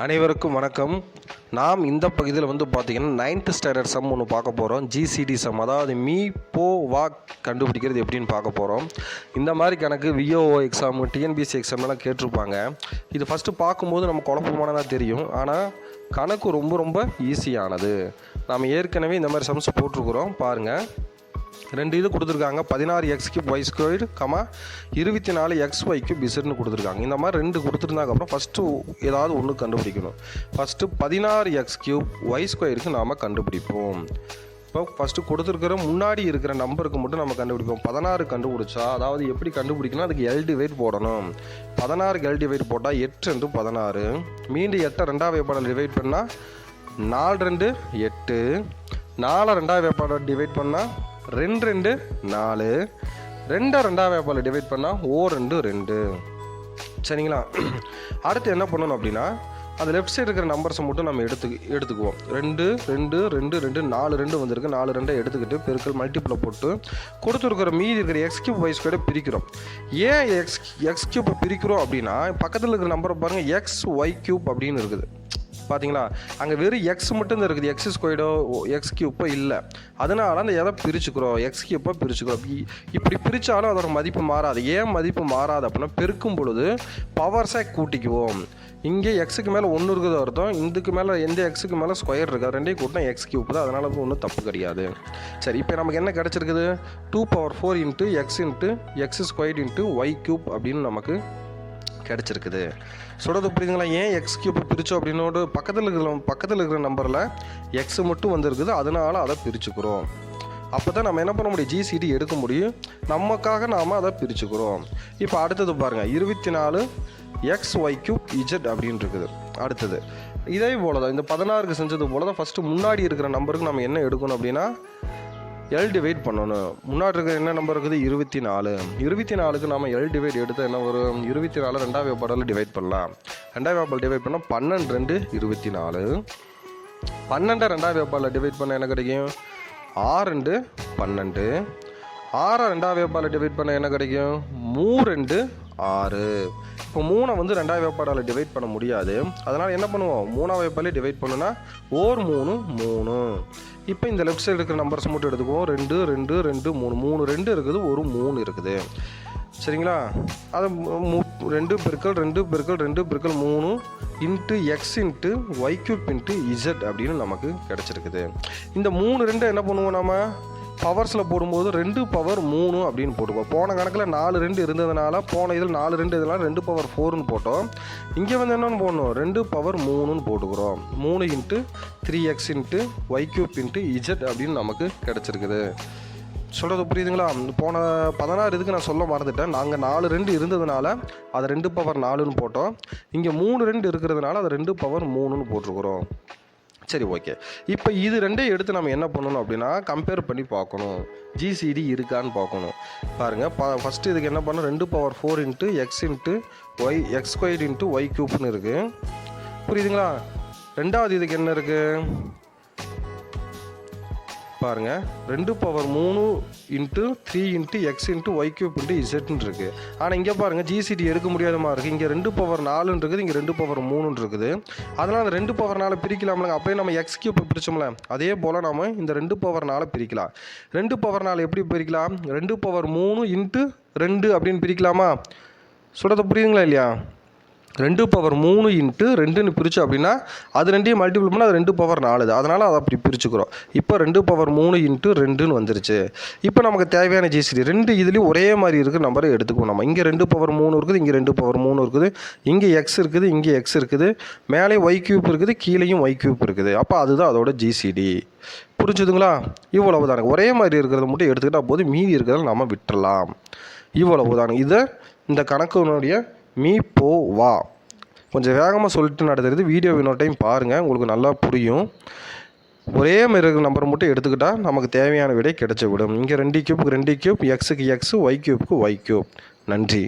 அனைவருக்கும் வணக்கம். நாம் இந்த பகுதியில் பார்த்தீங்கன்னா 9th ஸ்டாண்டர்ட் சம் ஒன்று பார்க்க போகிறோம். ஜிசிடி சம், அதாவது மீ போ வா கண்டுபிடிக்கிறது எப்படின்னு பார்க்க போகிறோம். இந்த மாதிரி கணக்கு விஓஓ எக்ஸாம், டிஎன்பிஎஸ்சி எக்ஸாம்லாம் கேட்டிருப்பாங்க. இது ஃபஸ்ட்டு பார்க்கும்போது நம்ம குழப்பமானதாக தெரியும், ஆனால் கணக்கு ரொம்ப ஈஸியானது. நாம் ஏற்கனவே இந்த மாதிரி சம்ஸ் போட்டிருக்கிறோம் பாருங்கள். 2 இது கொடுத்துருக்காங்க, 16x³ y², 24xy³ zன்னு கொடுத்துருக்காங்க. இந்த மாதிரி 2 கொடுத்துருந்தாக்கப்புறம் ஃபஸ்ட்டு ஏதாவது ஒன்று கண்டுபிடிக்கணும். ஃபஸ்ட்டு 16x³ y² நாம் கண்டுபிடிப்போம். இப்போ ஃபஸ்ட்டு கொடுத்துருக்கிற முன்னாடி இருக்கிற நம்பருக்கு மட்டும் நம்ம கண்டுபிடிப்போம். 16 கண்டுபிடிச்சா, அதாவது எப்படி கண்டுபிடிக்கணும், அதுக்கு L டிவைட் போடணும். 16க்கு L டிவைட் போட்டால் 8 × 16, மீண்டும் 8 ரெண்டாவது வேப்பாடால் டிவைட் பண்ணால் 4 2 8, 4 ரெண்டாவது வேப்பாடால் டிவைட் பண்ணால் 2 2 4, 2 ரெண்டாவது வேப்பால் டிவைட் பண்ணால் 2 2. சரிங்களா? அடுத்து என்ன பண்ணணும் அப்படின்னா, அது லெஃப்ட் சைடு இருக்கிற நம்பர்ஸை மட்டும் நம்ம எடுத்துக்குவோம். 2 2 2 2 4 2 வந்திருக்கு. 4 2 எடுத்துக்கிட்டு பெருக்கல் மல்டிப்பிளை போட்டு கொடுத்துருக்கிற மீதி இருக்கிற x³ y² பிரிக்கிறோம். ஏன் x³ பிரிக்கிறோம் அப்படின்னா, பக்கத்தில் இருக்கிற நம்பரை பாருங்கள், xy³ அப்படின்னு இருக்குது. பார்த்தீங்களா? அங்கே வெறும் எக்ஸ் மட்டும்தான் இருக்குது, x² இல்லை. அதனால அந்த எதை பிரிச்சுக்கிறோம், x³ பிரிச்சுக்கிறோம். இப்படி பிரித்தாலும் அதோட மதிப்பு மாறாது. ஏன் மதிப்பு மாறாது அப்படின்னா, பெருக்கும் பொழுது பவர்ஸை கூட்டிக்குவோம். இங்கே எக்ஸுக்கு மேலே 1 இருக்குது அர்த்தம், இதுக்கு மேலே எந்த எக்ஸுக்கு மேலே ஸ்கொயர் இருக்குது, ரெண்டையும் கூட்டினா x³ தான். அதனால ஒன்றும் தப்பு கிடையாது. சரி, இப்போ நமக்கு என்ன கிடச்சிருக்குது, 2⁴ × x × x² × y³ அப்படின்னு நமக்கு கிடச்சிருக்குது. சொல்கிறது புரியுதுங்களா? ஏன் x³ பிரித்தோம் அப்படின்னோடு பக்கத்தில் இருக்கிற நம்பரில் எக்ஸ் மட்டும் வந்திருக்குது, அதனால் அதை பிரிச்சுக்கிறோம். அப்போ தான் நம்ம என்ன பண்ண முடியும், ஜிசிடி எடுக்க முடியும். நமக்காக நாம் அதை பிரிச்சுக்கிறோம். இப்போ அடுத்தது பாருங்கள், 24xy³ z அப்படின்னு இருக்குது. அடுத்தது இதே போல் தான், இந்த 16க்கு செஞ்சது போல் தான் ஃபஸ்ட்டு முன்னாடி இருக்கிற நம்பருக்கு நம்ம என்ன எடுக்கணும் அப்படின்னா, L டிவைட் பண்ணணும். முன்னாடி இருக்கிற என்ன நம்பர் இருக்குது, 24. 24க்கு நம்ம L டிவைட் எடுத்தால் என்ன வரும், 24 ரெண்டாவது வேப்பாடால் டிவைட் பண்ணலாம். ரெண்டாவது வேப்பால் டிவைட் பண்ணால் 12 2 24. 12 ரெண்டாவது வேப்பால் டிவைட் பண்ணால் என்ன கிடைக்கும், 6 2 12. 6 ரெண்டாவது வேப்பால் டிவைட் பண்ணால் என்ன கிடைக்கும், 3 2 6. இப்போ 3 ரெண்டாவது வேப்பாடால் டிவைட் பண்ண முடியாது. அதனால் என்ன பண்ணுவோம், 3ஆவது வேப்பாலே டிவைட் பண்ணுன்னா 3 3. இப்போ இந்த லெஃப்ட் சைடு இருக்கிற நம்பர்ஸ் மட்டும் எடுத்துக்குவோம். 2 2 2 3 3 2 இருக்குது, ஒரு 3 இருக்குது. சரிங்களா? அதை 2 பெருக்கல் 2 பெருக்கல் 2 பெருக்கல் 3 × x × y³ × z அப்படின்னு நமக்கு கிடச்சிருக்குது. இந்த 3 2 என்ன பண்ணுவோம், நம்ம பவர்ஸில் போடும்போது 2⁴ அப்படின்னு போட்டுக்குவோம். போன கணக்கில் 4 2 இருந்ததுனால, போன இதில் 4 2 இதனால 2⁴ போட்டோம். இங்கே என்னென்னு போடணும், 2⁴ போட்டுக்கிறோம். 3 × 3x × y³ × z அப்படின்னு நமக்கு கிடச்சிருக்குது. சொல்கிறது புரியுதுங்களா? போன 16 இதுக்கு நான் சொல்ல மறந்துட்டேன். நாங்கள் 4 2 இருந்ததுனால அதை 2⁴ போட்டோம். இங்கே 3 2 இருக்கிறதுனால அதை 2⁴ போட்டிருக்கிறோம். சரி, ஓகே. இப்போ இது ரெண்டையும் எடுத்து நம்ம என்ன பண்ணணும் அப்படின்னா, கம்பேர் பண்ணி பார்க்கணும், ஜிசிடி இருக்கான்னு பார்க்கணும். பாருங்கள், ஃபஸ்ட்டு இதுக்கு என்ன பண்ணணும், 2⁴ × x × y x² × y³ இருக்குது. புரியுதுங்களா? ரெண்டாவது இதுக்கு என்ன இருக்குது பாருங்கள், 2⁴ × 3 × x × y³ × z இருக்குது. ஆனால் இங்கே பாருங்கள், ஜிசிடி எடுக்க முடியாத மாதிரி இருக்குது. இங்கே 2⁴ இருக்குது, இங்கே 2⁴ இருக்குது. அதனால் 2⁴ பிரிக்கலாம்லங்க. அப்படியே நம்ம x³ பிரிச்சோம்ல, அதே போல் நம்ம இந்த 2⁴ பிரிக்கலாம். 2⁴ எப்படி பிரிக்கலாம், 2⁴ × 2 அப்படின்னு பிரிக்கலாமா? சொல்கிறது புரியுதுங்களா இல்லையா? 2⁴ × 2ன்னு பிரிச்சு அப்படின்னா அது ரெண்டையும் மல்டிபிள் பண்ணால் அது 2⁴ அதனால் அதை அப்படி பிரிச்சுக்கிறோம். இப்போ 2⁴ × 2ன்னு வந்துருச்சு. இப்போ நமக்கு தேவையான ஜிசிடி 2 இதுலேயும் ஒரே மாதிரி இருக்கிற நம்பரை எடுத்துக்குவோம். நம்ம இங்கே 2⁴ இருக்குது, இங்கே 2⁴ இருக்குது, இங்கே எக்ஸ் இருக்குது, இங்கே எக்ஸ் இருக்குது, மேலே y³ இருக்குது, கீழேயும் y³ இருக்குது. அப்போ அதுதான் அதோட ஜிசிடி. புரிஞ்சுதுங்களா? இவ்வளவு தானே, ஒரே மாதிரி இருக்கிறத மட்டும் எடுத்துக்கிட்டால் போது, மீதி இருக்கிறத நம்ம விட்டுறலாம். இவ்வளவு தானே. இதை இந்த கணக்குனுடைய மீ போ வா கொஞ்சம் வேகமாக சொல்லிட்டு நடத்துறது. வீடியோ இன்னொரு டைம் பாருங்கள், உங்களுக்கு நல்லா புரியும். ஒரே மாதிரி இருக்கிற நம்பர் மட்டும் எடுத்துக்கிட்டால் நமக்கு தேவையான விடை கிடைச்சி விடும். இங்கே 2³ 2³ x க்கு x y³ க்கு y³. நன்றி.